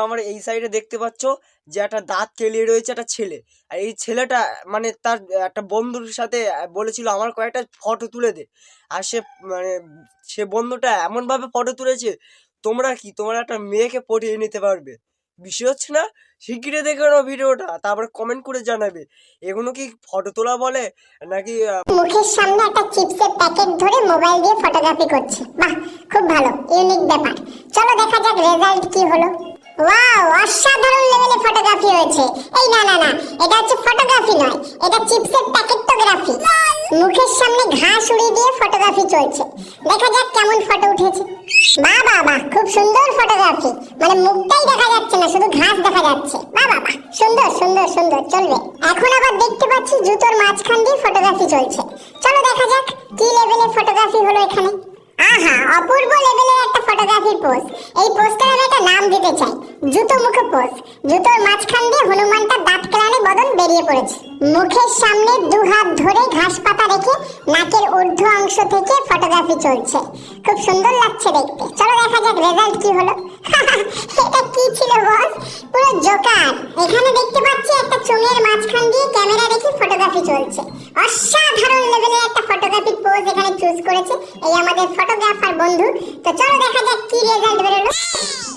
আমার এই সাইডে দেখতে পাচ্ছ যে একটা দাঁত কেলিয়ে রয়েছে একটা ছেলে। আর এই ছেলেটা মানে তার একটা বন্ধুর সাথে বলেছিল আমার কয়েকটা ফটো তুলে দে। আর মানে সে বন্ধুটা এমনভাবে ফটো তুলেছে, তোমরা একটা মেয়েকে পটিয়ে নিতে পারবে। বিষয় হচ্ছে না, শিগগিরই দেখে নাও ভিডিওটা, তারপরে কমেন্ট করে জানাবে এগুলো কি ফটো তোলা বলে নাকি। মুখের সামনে একটা চিপসের প্যাকেট ধরে মোবাইল দিয়ে ফটোগ্রাফি করছে। বাহ, খুব ভালো, ইউনিক ব্যাপার। চলো দেখা যাক রেজাল্ট কি হলো। ওয়াও, অসাধারণ লেভেলে ফটোগ্রাফি হয়েছে। এই না না না, এটা হচ্ছে ফটোগ্রাফি নয়, এটা চিপসের প্যাকেটটোগ্রাফি। মুখের সামনে ঘাস উড়িয়ে দিয়ে ফটোগ্রাফি চলছে। দেখা যাক কেমন ফটো উঠেছে। বাহ বাহ বাহ, খুব সুন্দর ফটোগ্রাফি। মানে মুখটাই দেখা যাচ্ছে না, শুধু ঘাস দেখা যাচ্ছে। বাহ বাহ বাহ, সুন্দর সুন্দর সুন্দর, চলবে। এখন আবার দেখতে পাচ্ছি জুতোর মাঝখান দিয়ে ফটোগ্রাফি চলছে। চলো দেখা যাক কি লেভেলের ফটোগ্রাফি হলো এখানে। আহা, অপূর্ব লেভেলের একটা ফটোগ্রাফির পোজ। এই পোজটার আমি একটা নাম দিতে চাই, জুতো মুখে পোজ। জুতোর মাঝখান দিয়ে হনুমানটা দাঁত কেলানে বদন বেরিয়ে পড়েছে। মুখের সামনে দু হাত ধরে ঘাস পাতা রেখে নাকের ঊর্ধ্ব অংশ থেকে ফটোগ্রাফি চলছে। খুব সুন্দর লাগছে দেখতে। চলো দেখা যাক রেজাল্ট কি হলো। এটা কি ছিল বস? পুরো জোকার। এখানে দেখতে পাচ্ছি একটা চোঙের মাঝখান দিয়ে ক্যামেরা রেখে ফটোগ্রাফি চলছে। অসাধারণ লেভেলের একটা ফটোগ্রাফির পোজ এখানে চুজ করেছে এই আমাদের ফটোগ্রাফার বন্ধু। তো চলো দেখা যাক কি রেজাল্ট বেরোলো।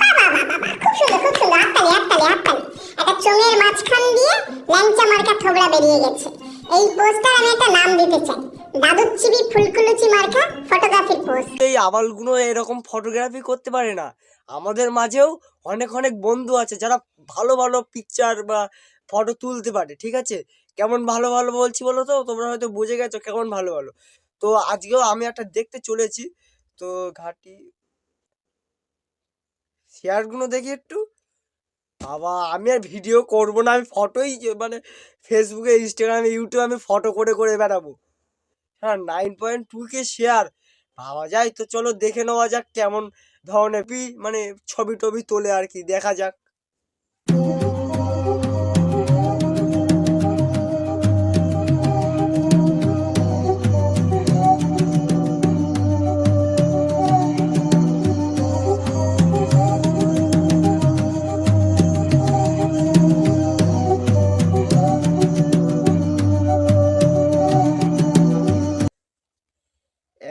বাবা বাবা বাবা, খুব সুন্দর খুব সুন্দর। হাততালি হাততালি হাততালি। একটা চোঙের মাঝখান দিয়ে ল্যাংচা মার্কা থোবড়া বেরিয়ে গেছে। এই পোজটার আমি একটা নাম দিতে চাই, দাদুর চিবি ফুলকুলুচি মার্কা ফটোগ্রাফির পোজ। এই আবালগুলো এরকম ফটোগ্রাফি করতে পারে না। আমাদের মাঝেও অনেক অনেক বন্ধু আছে যারা ভালো ভালো পিকচার বা ফটো তুলতে পারে, ঠিক আছে? কেমন ভালো ভালো বলছি বলো তো, তোমরা হয়তো বুঝে গেছো কেমন ভালো ভালো। তো আজকেও আমি একটা দেখতে চলেছি। তো ঘাটি শেয়ারগুলো দেখি একটু। বাবা, আমি আর ভিডিও করবো না, আমি ফটোই মানে ফেসবুকে ইনস্টাগ্রামে ইউটিউবে আমি ফটো করে করে বেড়াবো। হ্যাঁ, 9.2K শেয়ার পাওয়া যায়। তো চলো দেখে নেওয়া যাক কেমন ধরনের মানে ছবি টবি তোলে আর কি, দেখা যাক।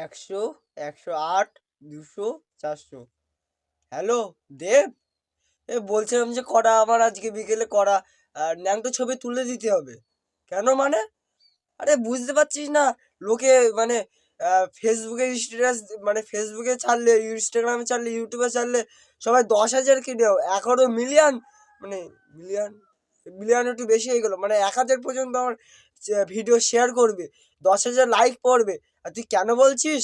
একশো, 108, 200, 400। হ্যালো দেব, বলছিলাম যে করা আমার আজকে বিকেলে করা ন্যাংটো ছবি তুলে দিতে হবে। কেন মানে? আরে বুঝতে পারছিস না, লোকে মানে ফেসবুকে স্ট্যাটাস মানে ফেসবুকে ছাড়লে, ইনস্টাগ্রামে ছাড়লে, ইউটিউবে ছাড়লে সবাই 10,000 কিনেও 11 মিলিয়ন, মানে মিলিয়ন মিলিয়ন একটু বেশি হয়ে গেলো, মানে 1,000 পর্যন্ত আমার ভিডিও শেয়ার করবে, 10,000 লাইক পড়বে। আর তুই কেন বলছিস?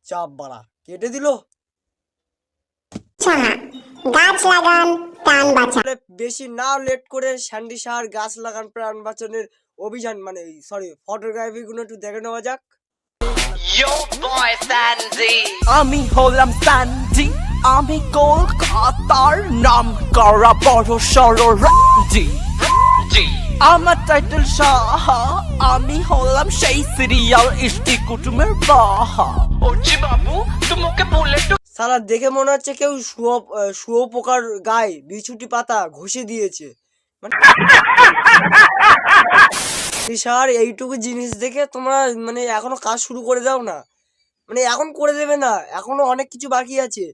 চাপ বাড়া, কেটে দিল। গাছ লাগান প্রাণ বাঁচান। বেশি না লেট করে স্যান্ডি সার গাছ লাগান প্রাণ বাঁচানোর অভিযান মানে সরি ফটোগ্রাফি গুলো একটু দেখে নেওয়া যাক। আমি হলাম স্যান্ডি, আমি কলকাতার নাম করা বড় সড়ো রাজি। আমার টাইটেল সাহা, আমি হলাম সেই সিরিয়াল ইষ্টি কুটুমের বাহা। ওজি বাবু তোমাকে বলে তো সালা দেখে মনে হচ্ছে কেউ শুয়োপোকার গায়ে বিছুটি পাতা ঘষে দিয়েছে। মানে স্যার এইটুকু জিনিস দেখে তোমরা মানে এখনো কাজ শুরু করে দাও না, মানে এখন করে দেবে না, এখনো অনেক কিছু বাকি আছে।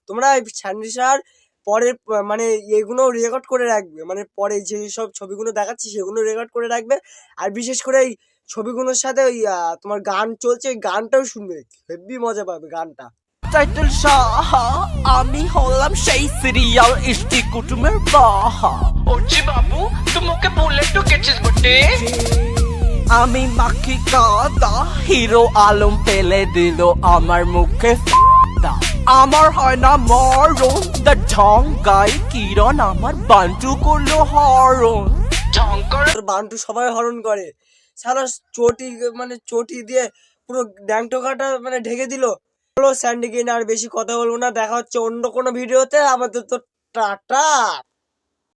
তোমরা স্যান্ডি স্যার পরের মানে এগুলো রেকর্ড করে রাখবে, মানে পরে যে সব ছবিগুলো দেখাচ্ছি সেগুলো রেকর্ড করে রাখবে। আর বিশেষ করে এই ছবিগুলোর সাথে ওই তোমার গান চলছে, ওই গানটাও শুনবে, হেব্বি মজা পাবে গানটা। টাইটেল সাহা, আমি হলাম সেই সিরিয়াল ইষ্টি কুটুমের বাহা। ওজি বাবু তোমাকে বলে তো গেছিস বটে। আমি মাখি কাদা, হিরো আলম ফেলে দিল আমার মুখে দা। আমার হয় না মরণ, দা ঢং গাই কিরণ আমার বান্টু করলো হরণ। ঢং করে বান্টু সবাই হরণ করে। সারা চটি মানে চটি দিয়ে পুরো ড্যাংটো কাটা মানে ঢেকে দিল। চলো স্যান্ডি কিনে আর বেশি কথা বলবো না, দেখা হচ্ছে অন্য কোনো ভিডিওতে। আমাদের তো টাটা।